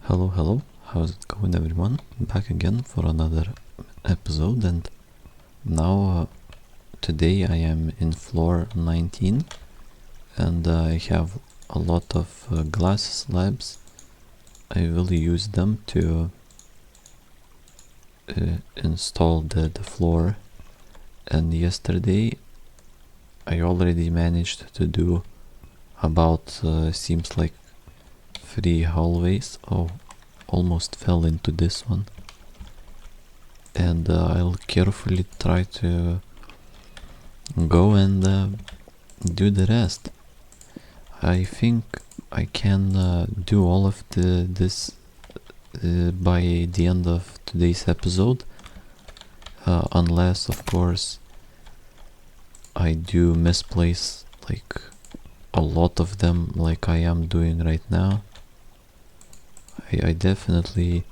Hello, how's it going everyone? Back again for another episode, and now today I am in floor 19 and I have a lot of glass slabs. I will use them to install the floor, and yesterday I already managed to do about seems like 3 hallways. Oh, almost fell into this one, and I'll carefully try to go and do the rest. I think I can do all of this by the end of today's episode, unless of course I do misplace like a lot of them like I am doing right now. I definitely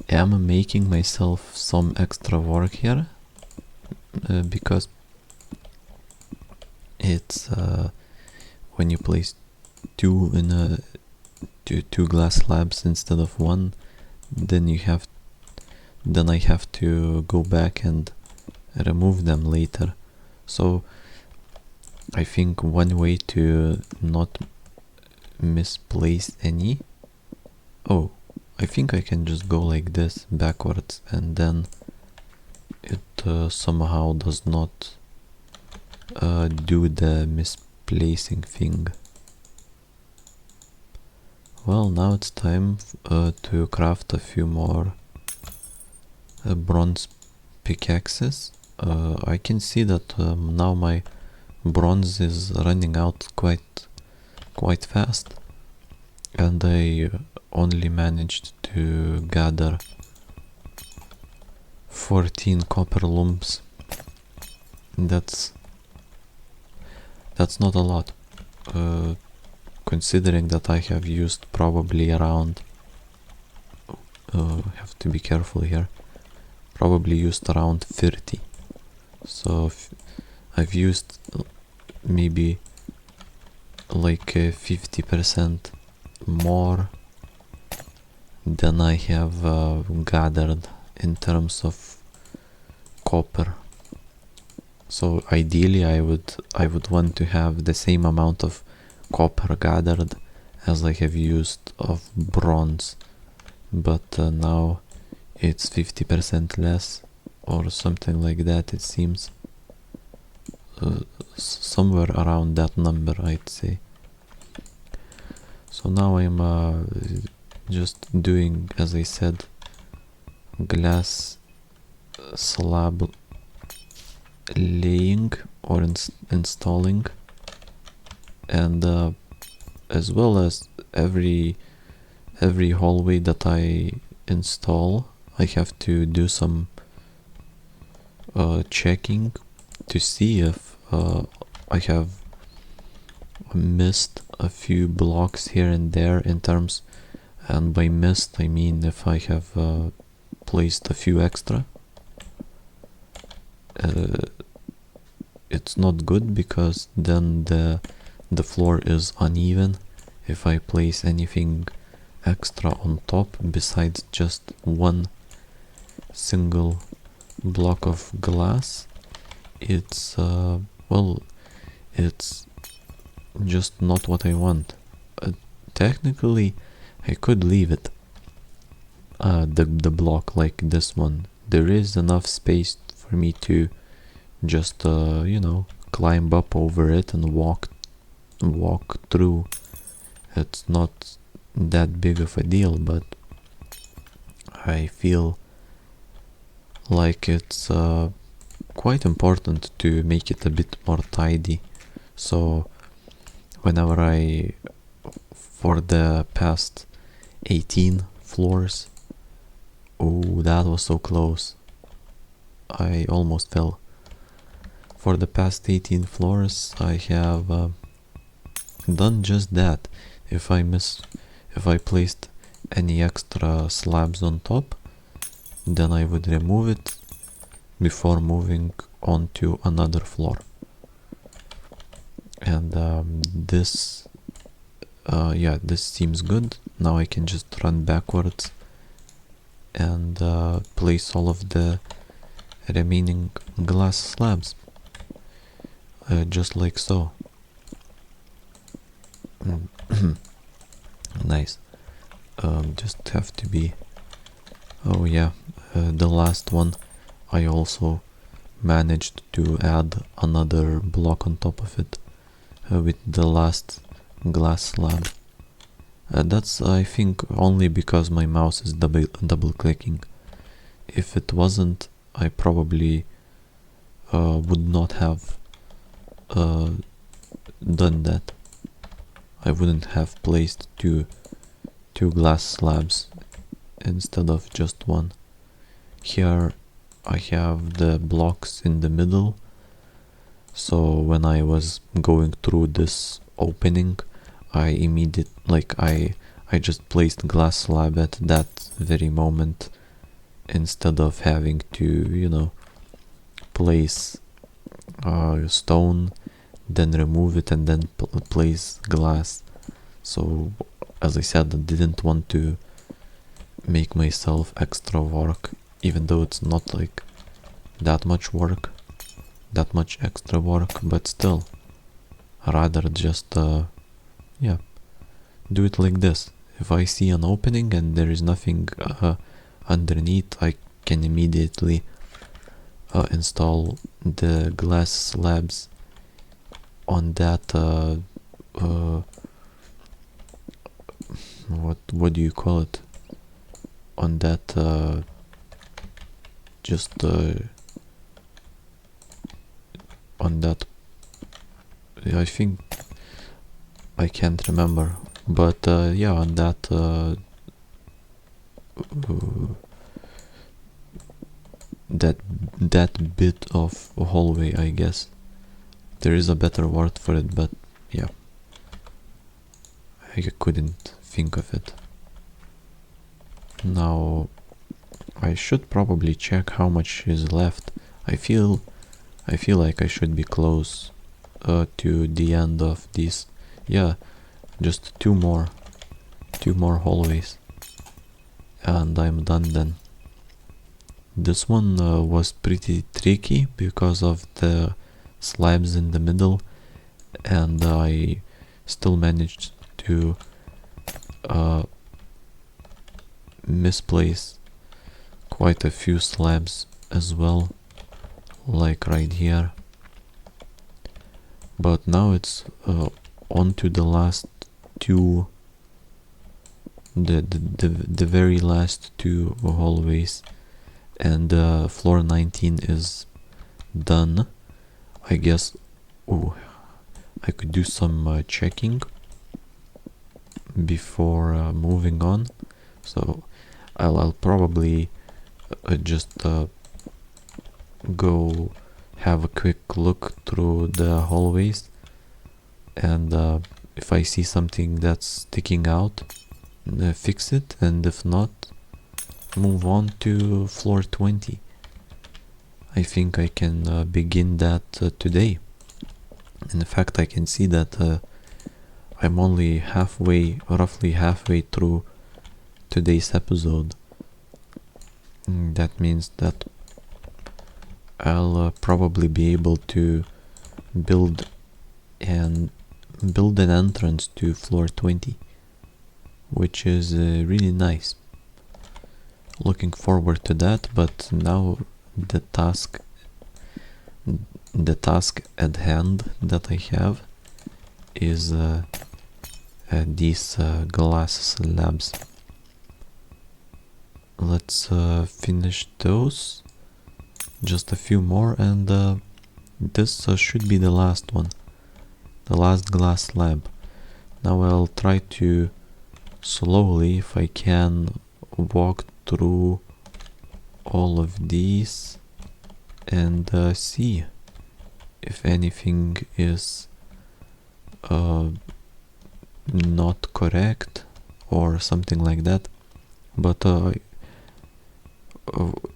am making myself some extra work here, because it's when you place two in a two glass slabs instead of one, then I have to go back and remove them later. So I think one way to not misplace any, I think I can just go like this backwards, and then it somehow does not do the misplacing thing. Well, now it's time to craft a few more bronze pickaxes. I can see that now my bronze is running out quite fast, and I only managed to gather 14 copper lumps. That's not a lot, considering that I have used probably around have to be careful here, probably used around 30. So I've used maybe like 50% more than I have gathered in terms of copper. So ideally I would want to have the same amount of copper gathered as I have used of bronze, but now it's 50% less or something like that, it seems. Somewhere around that number, I'd say. So now I'm just doing, as I said, glass slab laying or installing, and as well as every hallway that I install, I have to do some checking to see if I have missed a few blocks here and there in terms, and by missed I mean if I have placed a few extra. It's not good because then the floor is uneven if I place anything extra on top besides just one single block of glass. It's it's just not what I want. Technically I could leave it, the block like this one. There is enough space for me to just climb up over it and walk through. It's not that big of a deal, but I feel like it's quite important to make it a bit more tidy. So whenever for the past 18 floors, oh, that was so close, I almost fell. For the past 18 floors I have done just that. If I placed any extra slabs on top, then I would remove it before moving on to another floor. And this seems good. now I can just run backwards and place all of the remaining glass slabs, just like so. Nice. Just have to be... Oh yeah, the last one I also managed to add another block on top of it with the last glass slab. That's, I think, only because my mouse is double clicking. If it wasn't, I probably would not have done that. I wouldn't have placed two glass slabs instead of just one. Here I have the blocks in the middle, so when I was going through this opening, I just placed glass slab at that very moment instead of having to, you know, place stone, then remove it and then place glass. So as I said, I didn't want to make myself extra work, even though it's not like that much work, that much extra work, but still, rather just yeah, do it like this. If I see an opening and there is nothing underneath, I can immediately install the glass slabs on that what do you call it, on that on that, I think, I can't remember, but yeah, on that that bit of hallway, I guess. There is a better word for it, but yeah, I couldn't think of it. Now I should probably check how much is left. I feel like I should be close to the end of this. Yeah, just two more hallways and I'm done then. This one was pretty tricky because of the slabs in the middle, and I still managed to misplace quite a few slabs as well, like right here. But now it's on to the last two, the very last two hallways, and floor 19 is done. I guess. Oh, I could do some checking before moving on, so I'll probably just go have a quick look through the hallways, and if I see something that's sticking out, fix it, and if not, move on to floor 20. I think I can begin that today. In fact, I can see that I'm only roughly halfway through today's episode. That means that I'll probably be able to build an entrance to floor 20, which is really nice. Looking forward to that, but now the task at hand that I have is these glass slabs. Let's finish those, just a few more, and this should be the last one, the last glass slab. Now I'll try to slowly, if I can, walk through all of these and see if anything is not correct or something like that. But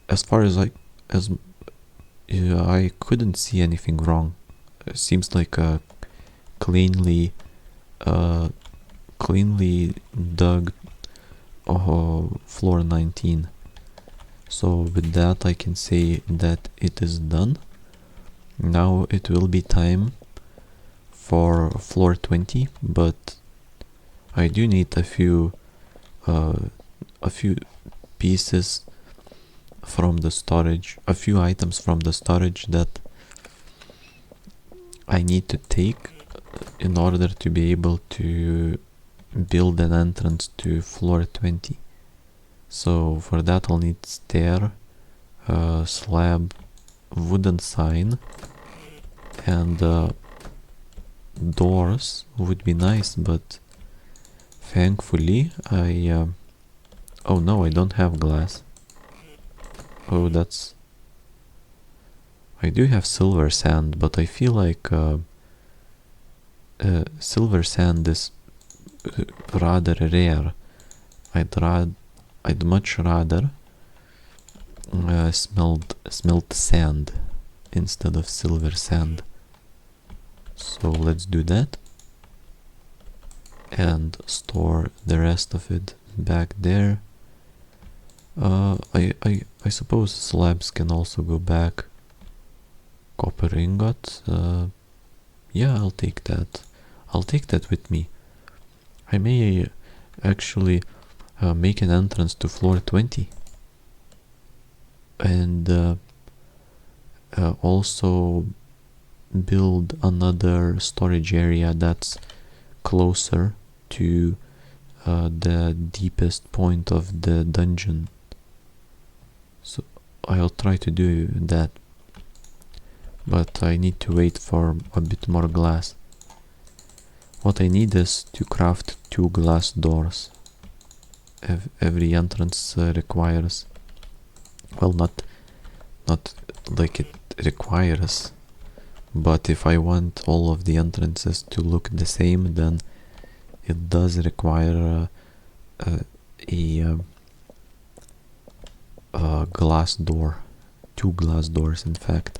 as far as I couldn't see anything wrong. It seems like a cleanly cleanly dug floor 19. So with that I can say that it is done. Now it will be time for floor 20, but I do need a few pieces from the storage, a few items from the storage that I need to take in order to be able to build an entrance to floor 20. So for that I'll need stair, slab, wooden sign, and doors would be nice, but thankfully oh no, I don't have glass. Oh, that's... I do have silver sand, but I feel like silver sand is rather rare. I'd much rather smelt sand instead of silver sand. So let's do that and store the rest of it back there. I suppose slabs can also go back. Copper ingot, yeah, I'll take that. I'll take that with me. I may actually make an entrance to floor 20 and also build another storage area that's closer to the deepest point of the dungeon. So I'll try to do that, but I need to wait for a bit more glass. What I need is to craft 2 glass doors. Every entrance requires, well, not like it requires, but if I want all of the entrances to look the same, then it does require a glass door, 2 glass doors in fact.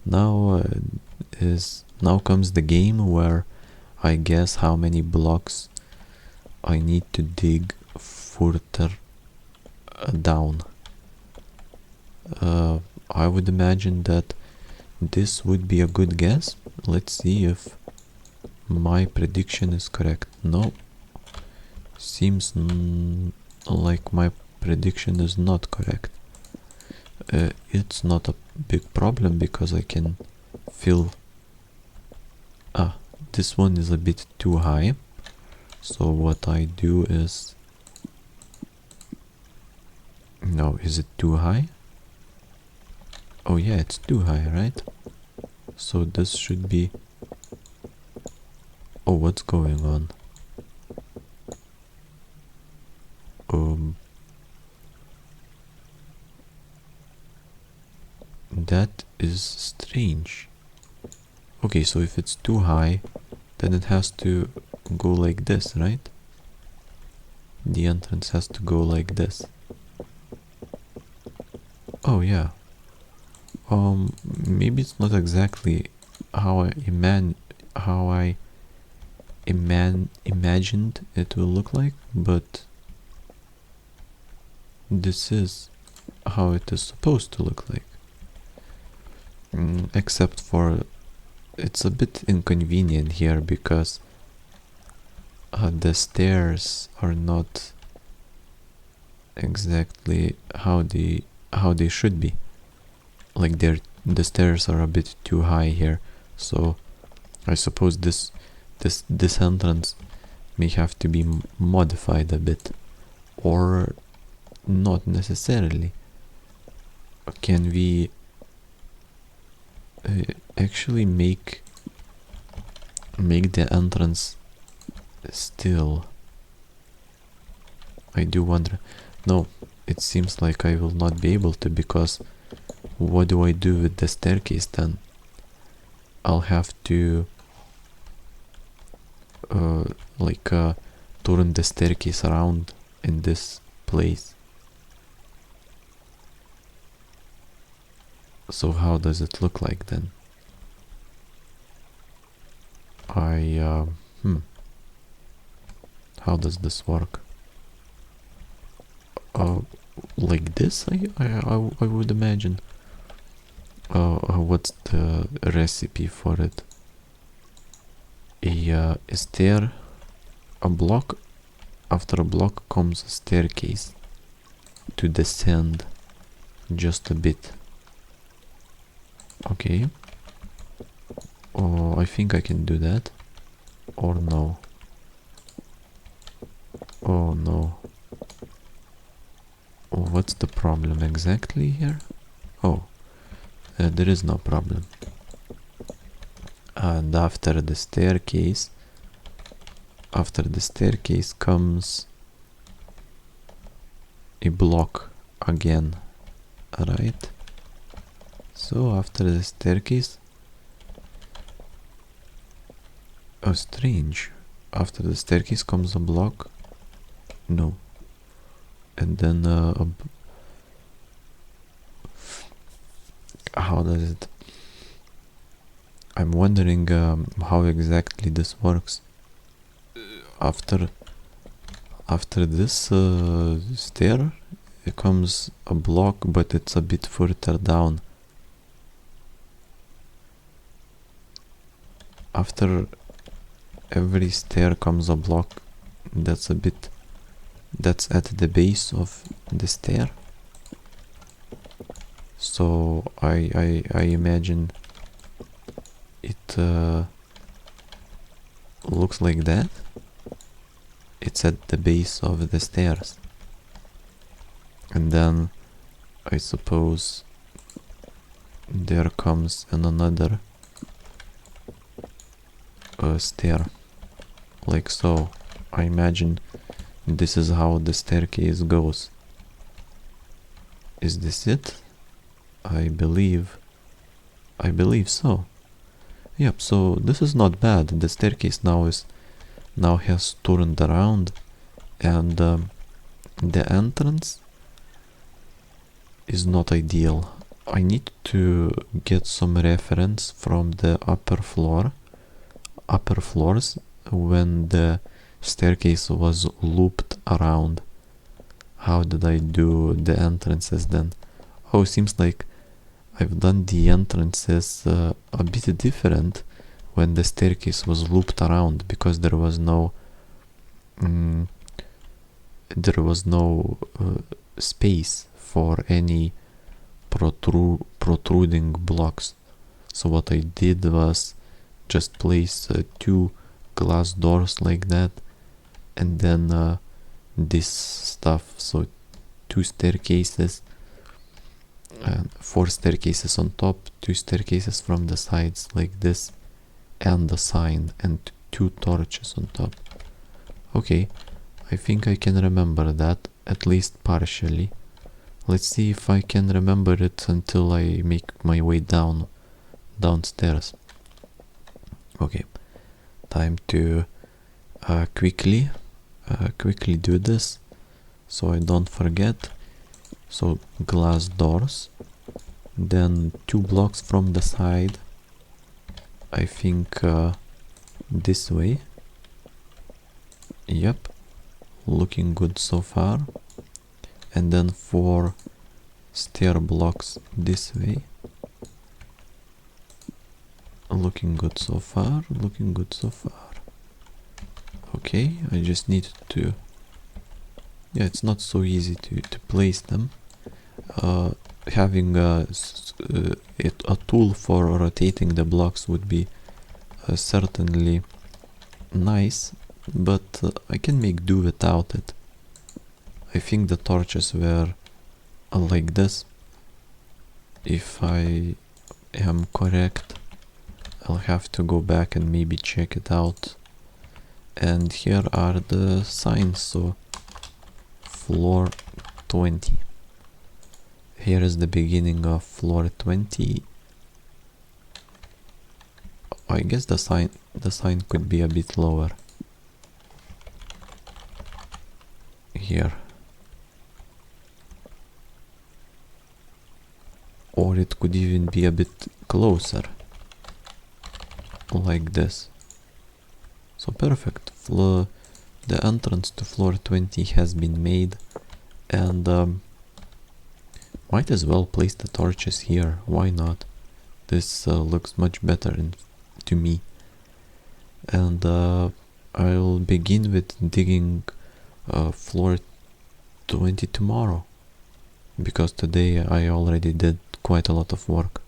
Now comes the game where I guess how many blocks I need to dig further down. I would imagine that this would be a good guess. Let's see if my prediction is correct. No, seems like my prediction is not correct. It's not a big problem because I can fill... this one is a bit too high. So what I do is... No, is it too high? Oh yeah, it's too high, right? So this should be... Oh, what's going on? That is strange. Okay, so if it's too high, then it has to go like this, right? The entrance has to go like this. Oh yeah. Maybe it's not exactly how I imagined it will look like, but this is how it is supposed to look like. Except for it's a bit inconvenient here because the stairs are not exactly how they should be. Like the stairs are a bit too high here, so I suppose this entrance may have to be modified a bit, or not necessarily. Can we actually make the entrance still? I do wonder. No, it seems like I will not be able to, because what do I do with the staircase then? I'll have to turn the staircase around in this place. So how does it look like then? How does this work? Like this, I would imagine. What's the recipe for it? Is there a block? After a block comes a staircase to descend just a bit. Okay. Oh, I think I can do that. Or no. Oh no. Oh, what's the problem exactly here? Oh, there is no problem. And after the staircase comes a block again, right? So after the staircase, oh strange, after the staircase comes a block, no, and then how does it, I'm wondering how exactly this works. After this stair it comes a block, but it's a bit further down. After every stair comes a block that's at the base of the stair. So I imagine it looks like that. It's at the base of the stairs, and then I suppose there comes another stair, like so. I imagine this is how the staircase goes. Is this it? I believe so. Yep, so this is not bad. The staircase now has turned around, and the entrance is not ideal. I need to get some reference from the upper floors when the staircase was looped around. How did I do the entrances then? Oh, seems like I've done the entrances a bit different when the staircase was looped around, because there was no space for any protruding blocks. So what I did was just place 2 glass doors like that, and then this stuff, so 2 staircases, 4 staircases on top, 2 staircases from the sides like this, and a sign, and 2 torches on top. Okay, I think I can remember that, at least partially. Let's see if I can remember it until I make my way downstairs. Okay, time to quickly do this so I don't forget. So glass doors, then 2 blocks from the side, I think this way. Yep, looking good so far. And then 4 stair blocks this way. Looking good so far, Okay, I just need to... Yeah, it's not so easy to place them. Having a tool for rotating the blocks would be certainly nice, but I can make do without it. I think the torches were like this. If I am correct, I'll have to go back and maybe check it out. And here are the signs, so floor 20. Here is the beginning of floor 20. I guess the sign could be a bit lower. Here. Or it could even be a bit closer. Like this. So perfect. the entrance to floor 20 has been made, and might as well place the torches here, why not? This looks much better to me. And I'll begin with digging floor 20 tomorrow, because today I already did quite a lot of work.